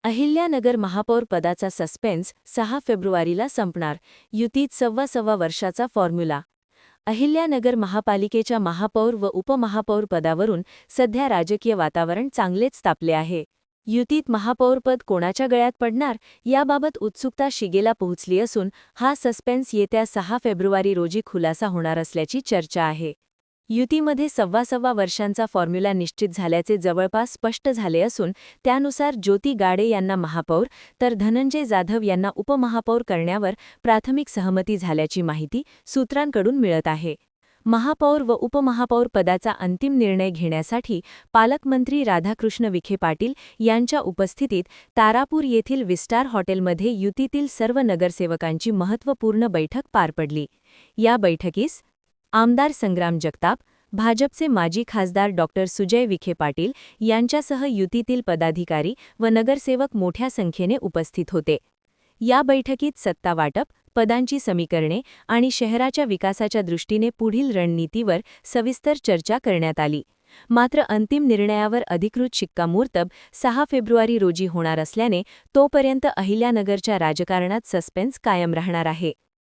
अहिल्यानगर महापौर पदाचा सस्पेन्स 6 फेब्रुवारीला संपणार. युतीत सव्वा वर्षाचा फॉर्म्युला. अहिल्यानगर महापालिकेच्या महापौर व उपमहापौर पदावरून सध्या राजकीय वातावरण चांगलेच तापले आहे. युतीत महापौरपद कोणाच्या गळ्यात पडणार याबाबत उत्सुकता शिगेला पोहोचली असून हा सस्पेन्स येत्या 6 फेब्रुवारी रोजी खुलासा होणार असल्याची चर्चा आहे. युतीमध्ये सव्वा वर्षांचा फॉर्म्युला निश्चित झाल्याचे जवळपास स्पष्ट झाले असून त्यानुसार ज्योती गाडे यांना महापौर तर धनंजय जाधव यांना उपमहापौर करण्यावर प्राथमिक सहमती झाल्याची माहिती सूत्रांकडून मिळत आहे. महापौर व उपमहापौर पदाचा अंतिम निर्णय घेण्यासाठी पालकमंत्री राधाकृष्ण विखे पाटील यांच्या उपस्थितीत तारापूर येथील विस्टार हॉटेलमध्ये युतीतील सर्व नगरसेवकांची महत्त्वपूर्ण बैठक पार पडली. या बैठकीस आमदार संग्राम जगताप, भाजपचे माजी खासदार सुजय विखे पाटील यांच्यासह युतीतील पदाधिकारी व नगरसेवक मोठ्या संख्येने उपस्थित होते. या बैठकीत सत्तावाटप, पदांची समीकरणे आणि शहराच्या विकासाच्या दृष्टीने पुढील रणनीतीवर सविस्तर चर्चा करण्यात आली. मात्र अंतिम निर्णयावर अधिकृत शिक्कामोर्तब 6 फेब्रुवारी रोजी होणार असल्याने तोपर्यंत अहिल्यानगरच्या राजकारणात सस्पेन्स कायम राहणार आहे.